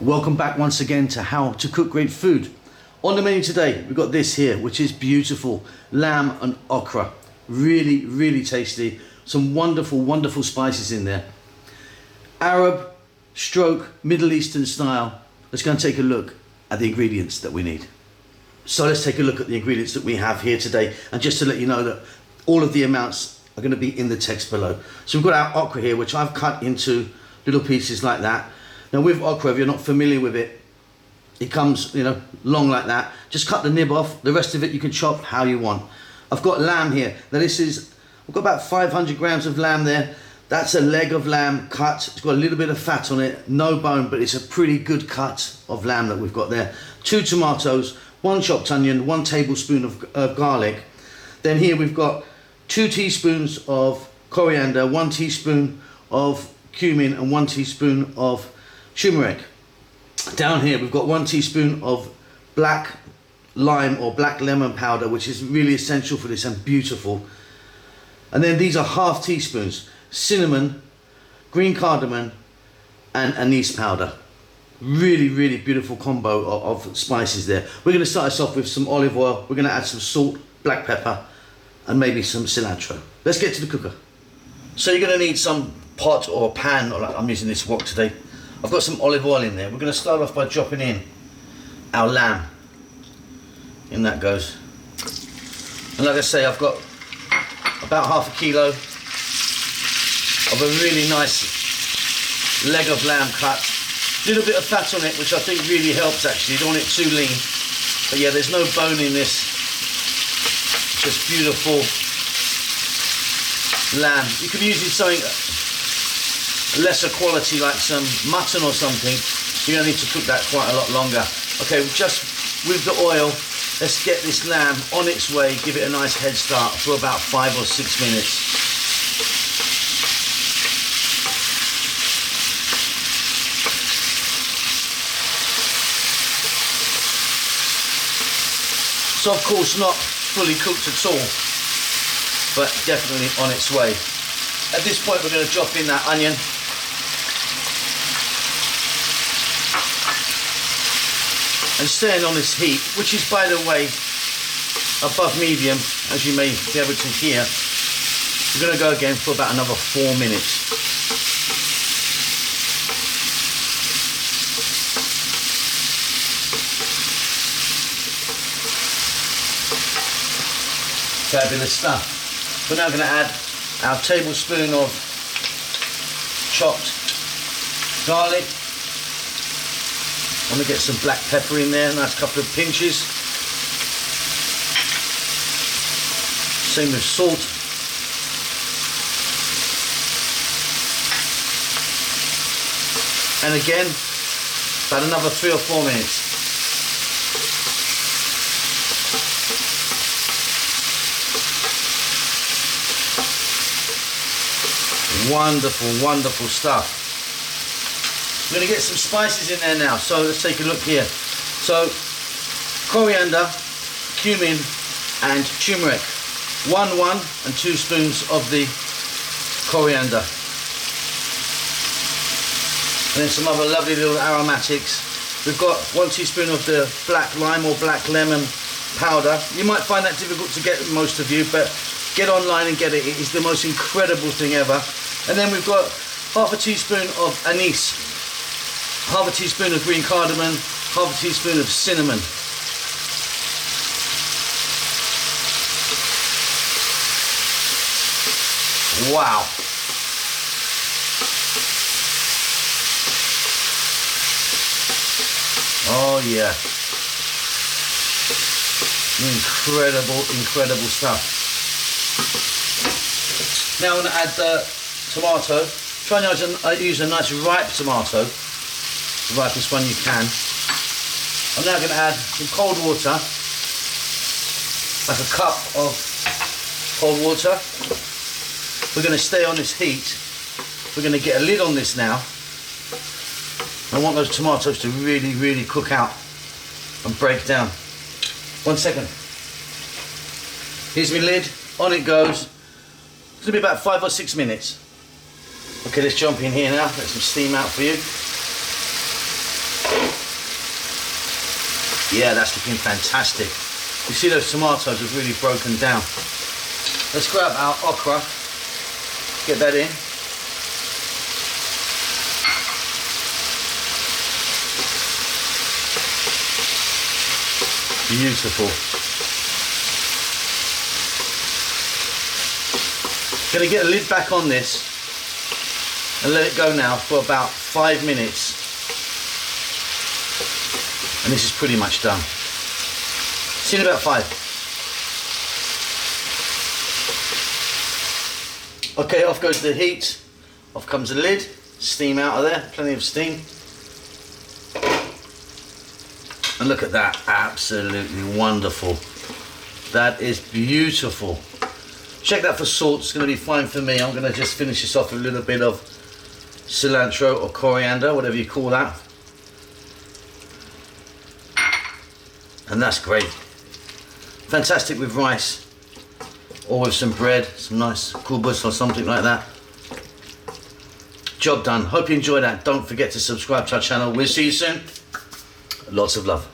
Welcome back once again to How to Cook Great Food. On the menu today, we've got this here, which is beautiful. Lamb and okra. Really, really tasty. Some wonderful, wonderful spices in there. Arab stroke Middle Eastern style. Let's go and take a look at the ingredients that we need. So let's take a look at the ingredients that we have here today. And just to let you know that all of the amounts are going to be in the text below. So we've got our okra here, which I've cut into little pieces like that. Now with okra, if you're not familiar with it, it comes, long like that. Just cut the nib off. The rest of it you can chop how you want. I've got lamb here. Now I've got about 500 grams of lamb there. That's a leg of lamb cut. It's got a little bit of fat on it, no bone, but it's a pretty good cut of lamb that we've got there. 2 tomatoes, 1 chopped onion, 1 tablespoon of garlic. Then here we've got 2 teaspoons of coriander, 1 teaspoon of cumin, and 1 teaspoon of turmeric. Down here we've got 1 teaspoon of black lime or black lemon powder, which is really essential for this and beautiful. And then these are half teaspoons cinnamon, green cardamom, and anise powder. Really, really beautiful combo of spices there. We're going to start us off with some olive oil. We're going to add some salt, black pepper, and maybe some cilantro. Let's get to the cooker. So you're going to need some pot or pan, or I'm using this wok today. I've got some olive oil in there. We're going to start off by dropping in our lamb. In that goes. And like I say, I've got about half a kilo of a really nice leg of lamb cut. A little bit of fat on it, which I think really helps actually. You don't want it too lean. But yeah, there's no bone in this. Just beautiful lamb. You could use something lesser quality like some mutton or something. You're going to need to cook that quite a lot longer. Okay, just with the oil, let's get this lamb on its way. Give it a nice head start for about 5 or 6 minutes. So of course not fully cooked at all, but definitely on its way. At this point we're going to drop in that onion. And staying on this heat, which is by the way above medium, as you may be able to hear, we're going to go again for about another 4 minutes. Fabulous stuff. We're now going to add our tablespoon of chopped garlic. I'm going to get some black pepper in there, a nice couple of pinches. Same with salt. And again, about another 3 or 4 minutes. Wonderful, wonderful stuff. We're going to get some spices in there now, so let's take a look here. So, coriander, cumin, and turmeric. 1 and 2 spoons of the coriander. And then some other lovely little aromatics. We've got 1 teaspoon of the black lime or black lemon powder. You might find that difficult to get, most of you, but get online and get it. It is the most incredible thing ever. And then we've got half a teaspoon of anise, half a teaspoon of green cardamom, half a teaspoon of cinnamon. Wow. Oh yeah. Incredible, incredible stuff. Now I'm going to add the tomato. Try and use a nice ripe tomato. The ripest one you can. I'm now going to add some cold water, like a cup of cold water. We're going to stay on this heat. We're going to get a lid on this now. I want those tomatoes to really, really cook out and break down. 1 second. Here's my lid. On it goes. It's going to be about 5 or 6 minutes. Okay, let's jump in here now. Let some steam out for you. Yeah, that's looking fantastic. You see those tomatoes have really broken down. Let's grab our okra, get that in. Beautiful. Gonna get a lid back on this and let it go now for about 5 minutes. And this is pretty much done. See you in about 5. Okay, off goes the heat. Off comes the lid. Steam out of there, plenty of steam. And look at that, absolutely wonderful. That is beautiful. Check that for salt, it's going to be fine for me. I'm going to just finish this off with a little bit of cilantro or coriander, whatever you call that. And that's great. Fantastic with rice or with some bread, some nice kubus or something like that. Job done. Hope you enjoyed that. Don't forget to subscribe to our channel. We'll see you soon. Lots of love.